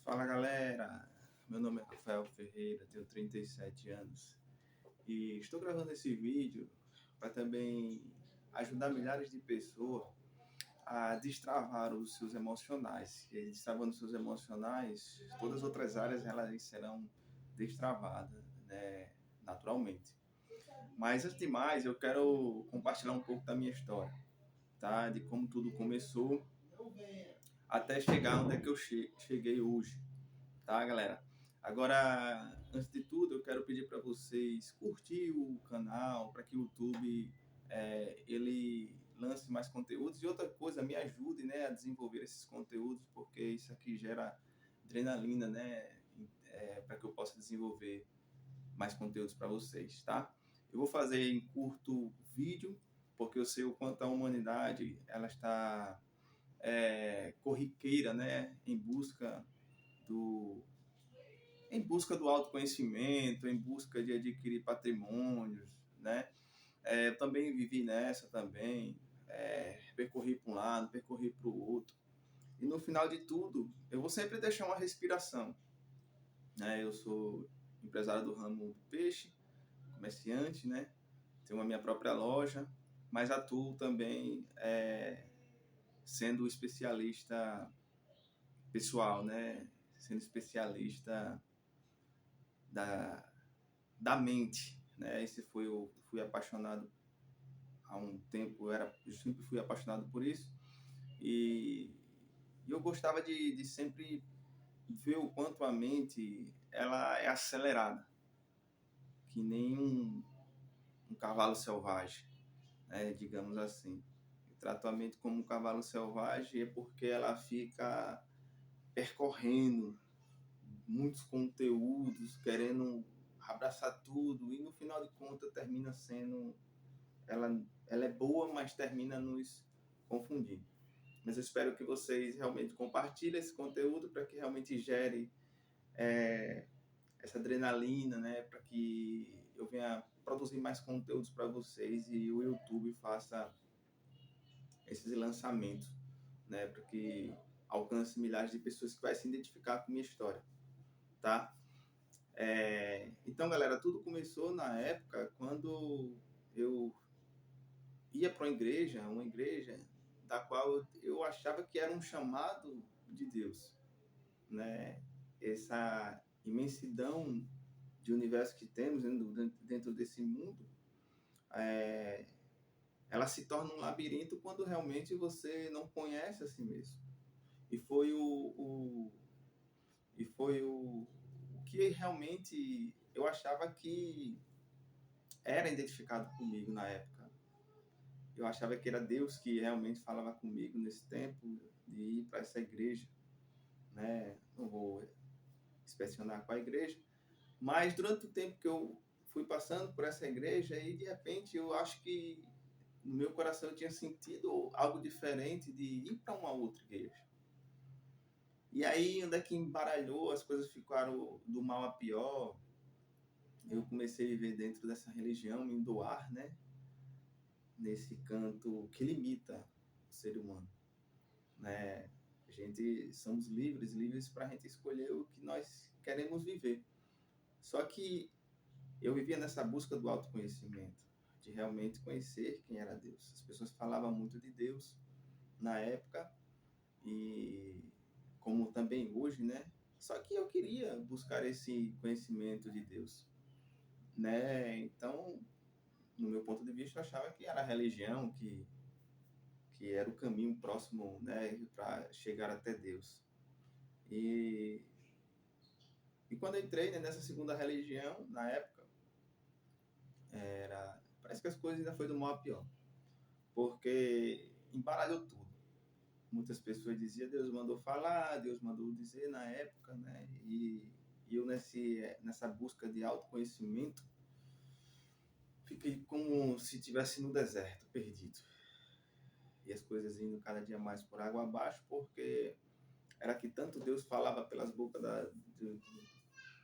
Fala galera, meu nome é Rafael Ferreira, tenho 37 anos e estou gravando esse vídeo para também ajudar milhares de pessoas a destravar os seus emocionais. E destravando os seus emocionais, todas as outras áreas elas serão destravadas, né, naturalmente. Mas antes de mais, eu quero compartilhar um pouco da minha história, tá? De como tudo começou até chegar onde é que eu cheguei hoje. Tá, galera? Agora, antes de tudo, eu quero pedir para vocês curtir o canal, para que o YouTube ele lance mais conteúdos e outra coisa, me ajude, né, a desenvolver esses conteúdos, porque isso aqui gera adrenalina, né, para que eu possa desenvolver mais conteúdos para vocês, tá? Eu vou fazer em curto vídeo, porque eu sei o quanto a humanidade ela está corriqueira, né, do em busca do autoconhecimento, em busca de adquirir patrimônios, né? Eu também vivi nessa também, percorri para um lado, percorri para o outro. E no final de tudo, eu vou sempre deixar uma respiração, né? Eu sou empresário do ramo do peixe, comerciante, né? Tenho a minha própria loja, mas atuo também sendo especialista pessoal, né? Sendo especialista da, da mente, né? Esse foi o fui apaixonado há um tempo, eu sempre fui apaixonado por isso e, e eu gostava de sempre ver o quanto a mente ela é acelerada, que nem um cavalo selvagem, né? Digamos assim. Eu trato a mente como um cavalo selvagem é porque ela fica percorrendo muitos conteúdos, querendo abraçar tudo e no final de contas termina sendo ela é boa, mas termina nos confundindo. Mas eu espero que vocês realmente compartilhem esse conteúdo para que realmente gere essa adrenalina, né? Para que eu venha produzir mais conteúdos para vocês e o YouTube faça esses lançamentos, né? Para que alcance milhares de pessoas que vai se identificar com minha história, tá? Então, galera, tudo começou na época quando eu ia para uma igreja da qual eu achava que era um chamado de Deus, né? Essa imensidão de universo que temos dentro desse mundo, é, ela se torna um labirinto quando realmente você não conhece a si mesmo. E foi o que realmente eu achava que era identificado comigo na época. Eu achava que era Deus que realmente falava comigo nesse tempo de ir para essa igreja, né? Não vou inspecionar qual a igreja, mas durante o tempo que eu fui passando por essa igreja e de repente eu acho que no meu coração eu tinha sentido algo diferente de ir para uma outra igreja. E aí, onde é que embaralhou, as coisas ficaram do mal a pior. Eu comecei a viver dentro dessa religião, me doar, né? Nesse canto que limita o ser humano, né? A gente somos livres, livres para a gente escolher o que nós queremos viver. Só que eu vivia nessa busca do autoconhecimento, de realmente conhecer quem era Deus. As pessoas falavam muito de Deus na época e como também hoje, né? Só que eu queria buscar esse conhecimento de Deus, né? Então, no meu ponto de vista, eu achava que era a religião que era o caminho próximo, né, para chegar até Deus. E, e quando eu entrei, né, nessa segunda religião, na época, parece que as coisas ainda foi do mal a pior, porque embaralhou tudo. Muitas pessoas diziam, Deus mandou falar, Deus mandou dizer na época, né? E eu nessa busca de autoconhecimento, fiquei como se estivesse no deserto, perdido. E as coisas indo cada dia mais por água abaixo, porque era que tanto Deus falava pelas bocas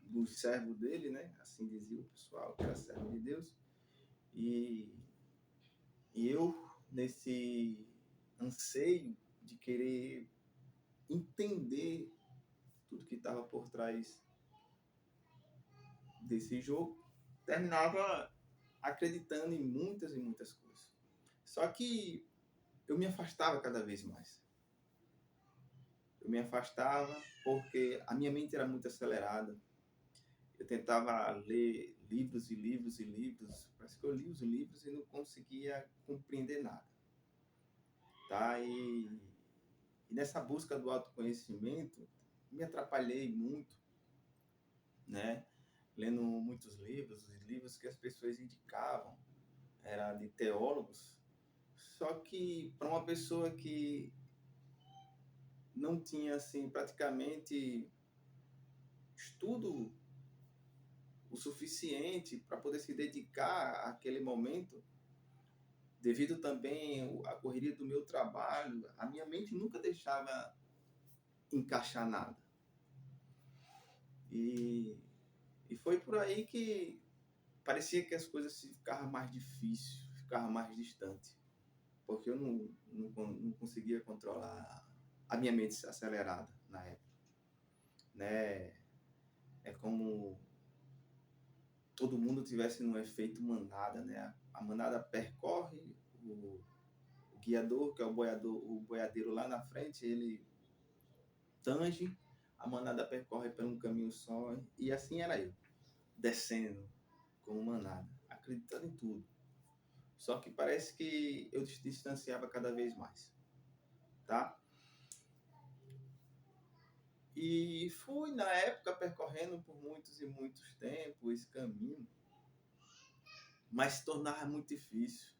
do servo dele, né? Assim dizia o pessoal, que era servo de Deus. E, e eu, nesse anseio de querer entender tudo que estava por trás desse jogo, terminava acreditando em muitas e muitas coisas. Só que eu me afastava cada vez mais. Eu me afastava porque a minha mente era muito acelerada. Eu tentava ler livros e livros e livros. Parece que eu li os livros e não conseguia compreender nada. Tá? E nessa busca do autoconhecimento, me atrapalhei muito, né? Lendo muitos livros, os livros que as pessoas indicavam, era de teólogos. Só que para uma pessoa que não tinha assim praticamente estudo o suficiente para poder se dedicar àquele momento, devido também à correria do meu trabalho, a minha mente nunca deixava encaixar nada. E, e foi por aí que parecia que as coisas ficavam mais difíceis, ficavam mais distantes, porque eu não conseguia controlar a minha mente acelerada na época, né? É como todo mundo tivesse num efeito manada, né? A manada percorre, o guiador, que é o boiadeiro lá na frente, ele tange, a manada percorre por um caminho só, e assim era eu, descendo como manada, acreditando em tudo. Só que parece que eu distanciava cada vez mais, tá? E fui, na época, percorrendo por muitos e muitos tempos esse caminho, mas se tornava muito difícil.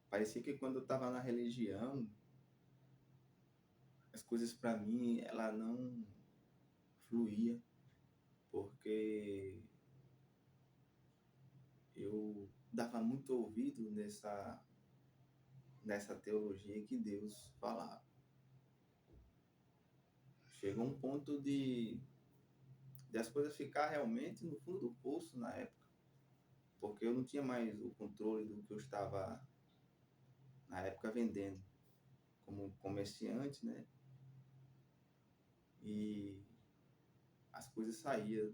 Parecia que quando eu estava na religião, as coisas para mim, ela não fluía, porque eu dava muito ouvido nessa teologia que Deus falava. Chegou um ponto de as coisas ficar realmente no fundo do poço na época, porque eu não tinha mais o controle do que eu estava, na época, vendendo como comerciante, né? E as coisas saíam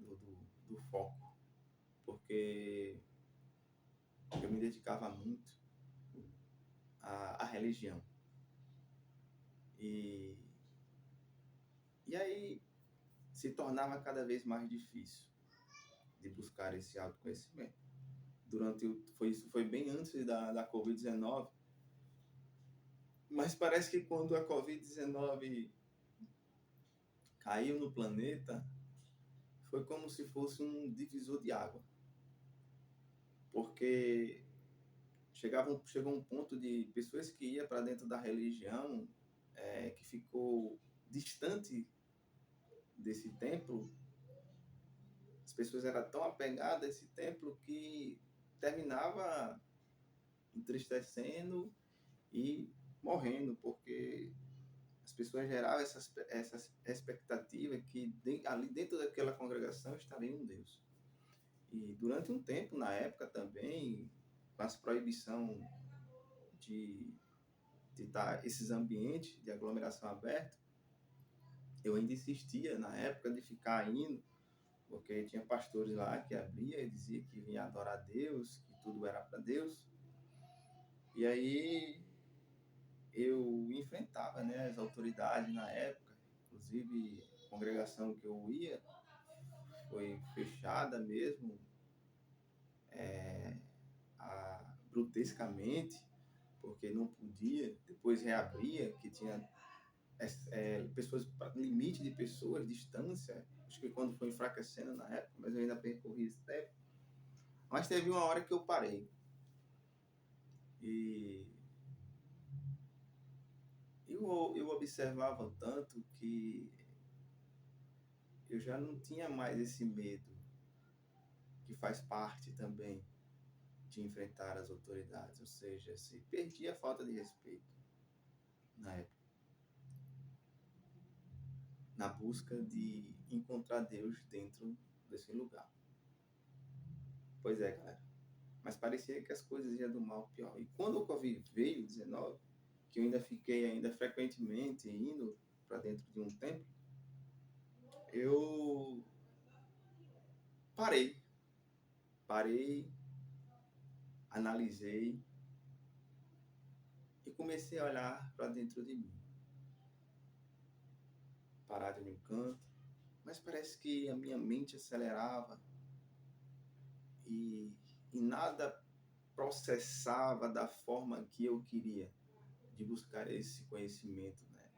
do foco, porque eu me dedicava muito à religião. E, e aí se tornava cada vez mais difícil de buscar esse autoconhecimento. Isso foi bem antes da Covid-19, mas parece que quando a Covid-19 caiu no planeta, foi como se fosse um divisor de água, porque chegou um ponto de pessoas que iam para dentro da religião, que ficou distante desse templo. As pessoas eram tão apegadas a esse templo que terminava entristecendo e morrendo, porque as pessoas geravam essas expectativas que ali dentro daquela congregação estaria um Deus. E durante um tempo, na época também, com as proibição de estar esses ambientes de aglomeração aberta, eu ainda insistia na época de ficar indo, porque tinha pastores lá que abria e dizia que vinha adorar a Deus, que tudo era para Deus. E aí eu enfrentava, né, as autoridades na época, inclusive a congregação que eu ia foi fechada mesmo, grotescamente, porque não podia, depois reabria, que tinha pessoas, limite de pessoas, distância, acho que quando foi enfraquecendo na época, mas eu ainda percorri esse tempo. Mas teve uma hora que eu parei. E eu observava tanto que eu já não tinha mais esse medo, que faz parte também de enfrentar as autoridades, ou seja, se perdia a falta de respeito na época, na busca de encontrar Deus dentro desse lugar. Pois é, galera. Mas parecia que as coisas iam do mal ao pior. E quando o Covid veio, 19, que eu ainda fiquei frequentemente indo, para dentro de um templo, eu parei, analisei e comecei a olhar para dentro de mim, parado em um canto, mas parece que a minha mente acelerava e, e nada processava da forma que eu queria, de buscar esse conhecimento, né?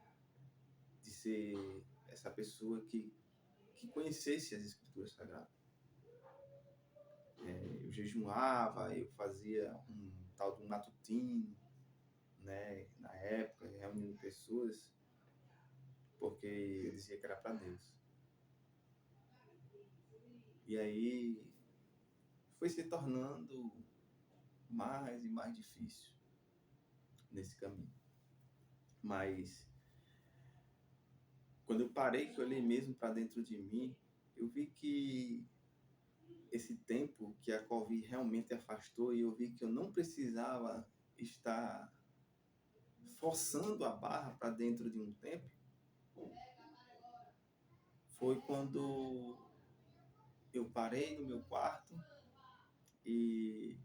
De ser essa pessoa que conhecesse as Escrituras Sagradas. Eu jejuava, eu fazia um tal de um matutino, né? Na época, reunindo pessoas, porque eu dizia que era para Deus. E aí foi se tornando mais e mais difícil nesse caminho. Mas quando eu parei, que eu olhei mesmo para dentro de mim, eu vi que esse tempo que a Covid realmente afastou, e eu vi que eu não precisava estar forçando a barra para dentro de um tempo, foi quando eu parei no meu quarto e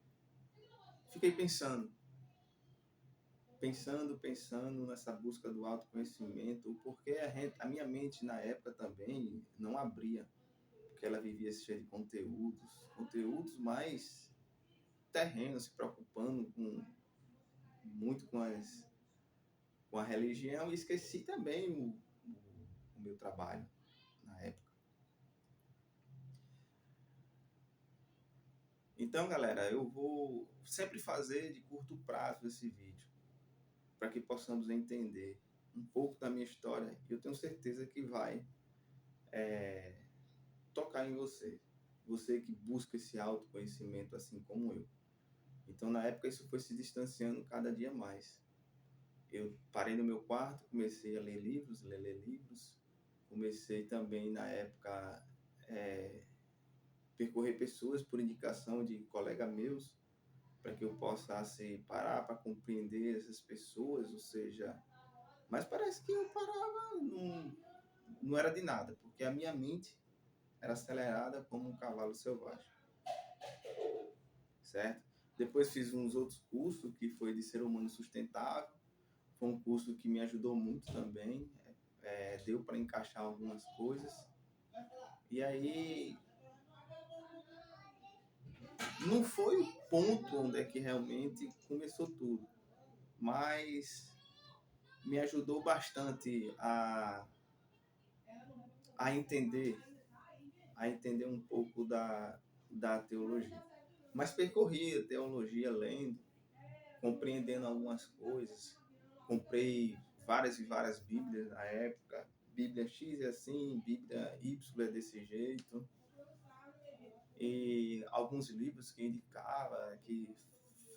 fiquei pensando nessa busca do autoconhecimento, o porquê a minha mente na época também não abria, porque ela vivia cheia de conteúdos mais terrenos, se preocupando muito com a religião, e esqueci também o meu trabalho na época. Então, galera, eu vou sempre fazer de curto prazo esse vídeo, para que possamos entender um pouco da minha história, e eu tenho certeza que vai tocar em você. Você que busca esse autoconhecimento assim como eu. Então, na época, isso foi se distanciando cada dia mais. Eu parei no meu quarto, comecei a ler livros. Comecei também, na época, percorrer pessoas por indicação de colegas meus, para que eu possa parar para compreender essas pessoas, ou seja... Mas parece que eu parava, não era de nada, porque a minha mente era acelerada como um cavalo selvagem, certo? Depois fiz uns outros cursos, que foi de ser humano sustentável. Foi um curso que me ajudou muito também, deu para encaixar algumas coisas. E aí, não foi o ponto onde é que realmente começou tudo, mas me ajudou bastante a entender, um pouco da teologia. Mas percorri a teologia lendo, compreendendo algumas coisas. Comprei várias e várias Bíblias na época. Bíblia X é assim, Bíblia Y é desse jeito. E alguns livros que indicava, que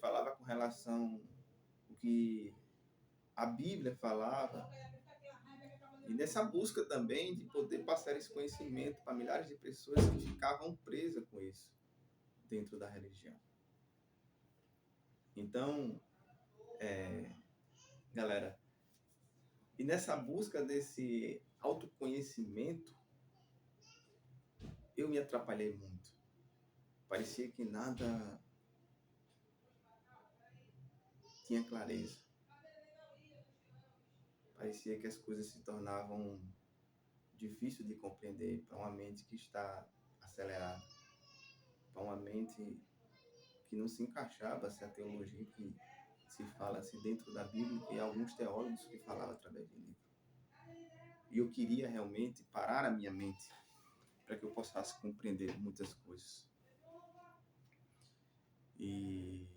falava com relação ao que a Bíblia falava. E nessa busca também de poder passar esse conhecimento para milhares de pessoas que ficavam presas com isso dentro da religião. Então, galera, e nessa busca desse autoconhecimento, eu me atrapalhei muito. Parecia que nada tinha clareza. Parecia que as coisas se tornavam difíceis de compreender para uma mente que está acelerada, para uma mente que não se encaixava se a teologia que se fala assim dentro da Bíblia, e alguns teólogos que falavam através de livro. E eu queria realmente parar a minha mente para que eu possa compreender muitas coisas. E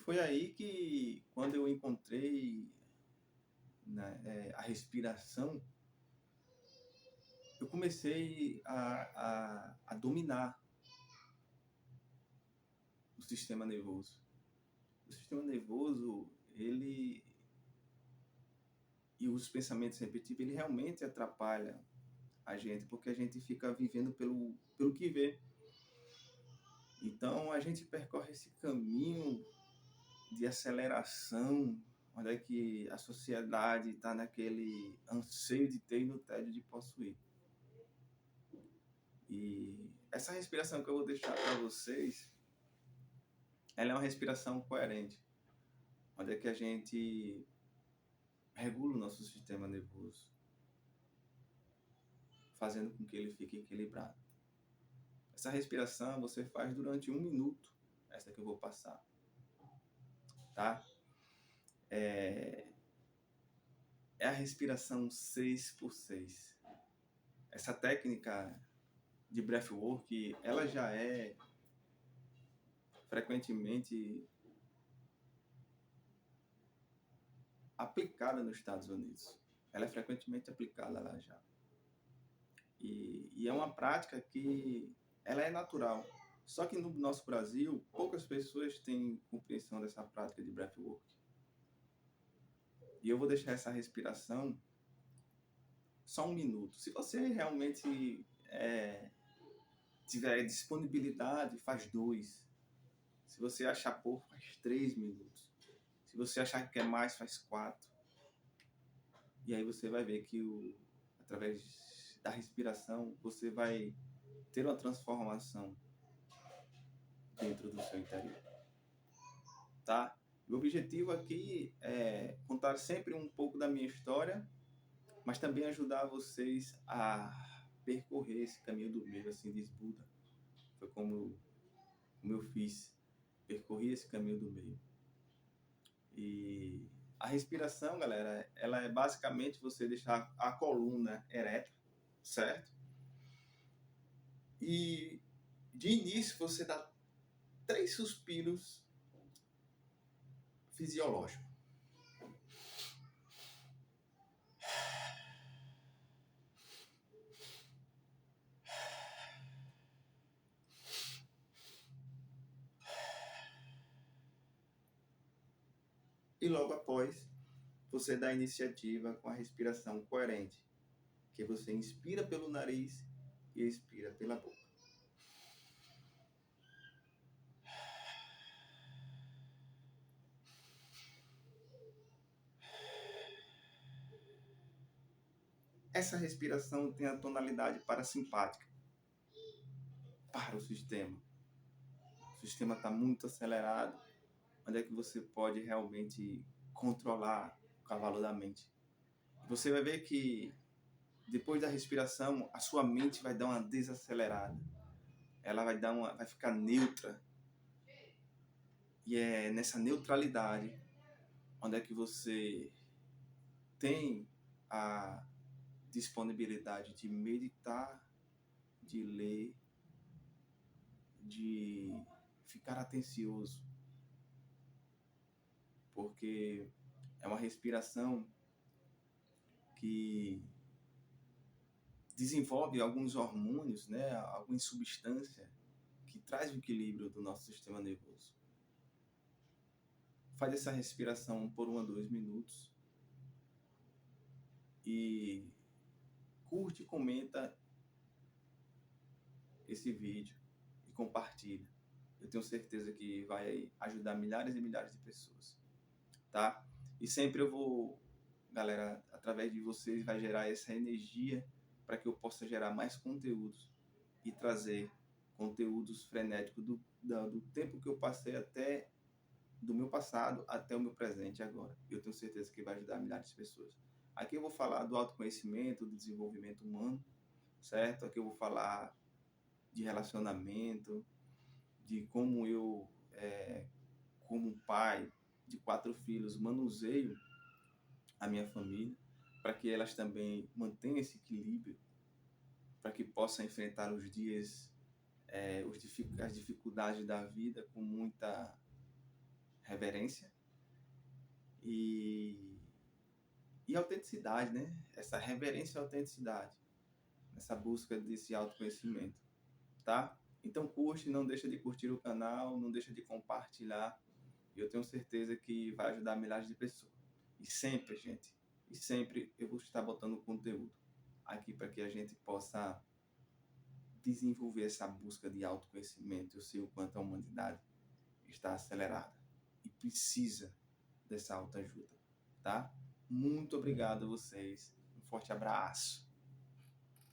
foi aí que, quando eu encontrei a respiração, eu comecei a dominar o sistema nervoso. O sistema nervoso, ele e os pensamentos repetitivos, ele realmente atrapalha a gente, porque a gente fica vivendo pelo que vê. Então, a gente percorre esse caminho de aceleração onde é que a sociedade está naquele anseio de ter e no tédio de possuir. E essa respiração que eu vou deixar para vocês, ela é uma respiração coerente, onde é que a gente regula o nosso sistema nervoso, fazendo com que ele fique equilibrado. Essa respiração você faz durante 1 minuto, essa que eu vou passar, tá? É a respiração 6x6. Essa técnica de breathwork, ela já é frequentemente aplicada nos Estados Unidos. Ela é frequentemente aplicada lá já. E é uma prática que ela é natural. Só que no nosso Brasil, poucas pessoas têm compreensão dessa prática de breathwork. E eu vou deixar essa respiração só 1 minuto. Se você realmente tiver disponibilidade, faz 2. Se você achar pouco, faz 3 minutos. Se você achar que quer mais, faz 4. E aí você vai ver que através da respiração, você vai ter uma transformação dentro do seu interior. Tá? O objetivo aqui é contar sempre um pouco da minha história, mas também ajudar vocês a percorrer esse caminho do meio, assim diz Buda. Foi como eu fiz, percorri esse caminho do meio. E a respiração, galera, ela é basicamente você deixar a coluna ereta, certo? E de início você dá 3 suspiros fisiológicos. E logo após, você dá iniciativa com a respiração coerente, que você inspira pelo nariz e expira pela boca. Essa respiração tem a tonalidade parasimpática para o sistema. O sistema está muito acelerado, onde é que você pode realmente controlar o cavalo da mente. Você vai ver que depois da respiração, a sua mente vai dar uma desacelerada. Ela vai ficar neutra. E é nessa neutralidade onde é que você tem a disponibilidade de meditar, de ler, de ficar atencioso. Porque é uma respiração que desenvolve alguns hormônios, né, alguma substância que traz o equilíbrio do nosso sistema nervoso. Faz essa respiração por 1 a 2 minutos e curte e comenta esse vídeo e compartilha. Eu tenho certeza que vai ajudar milhares e milhares de pessoas, tá? E sempre eu vou, galera, através de vocês vai gerar essa energia para que eu possa gerar mais conteúdos e trazer conteúdos frenéticos do tempo que eu passei até do meu passado até o meu presente agora. Eu tenho certeza que vai ajudar milhares de pessoas. Aqui eu vou falar do autoconhecimento, do desenvolvimento humano, certo? Aqui eu vou falar de relacionamento, de como eu, como pai de 4 filhos, manuseio a minha família, para que elas também mantenham esse equilíbrio, para que possam enfrentar os dias, as dificuldades da vida com muita reverência e autenticidade, né? Essa reverência e autenticidade, nessa busca desse autoconhecimento, tá? Então curte, não deixa de curtir o canal, não deixa de compartilhar. Eu tenho certeza que vai ajudar milhares de pessoas. E sempre, gente, e sempre eu vou estar botando conteúdo aqui para que a gente possa desenvolver essa busca de autoconhecimento. Eu sei o quanto a humanidade está acelerada e precisa dessa autoajuda. tá? Muito obrigado a vocês. Um forte abraço.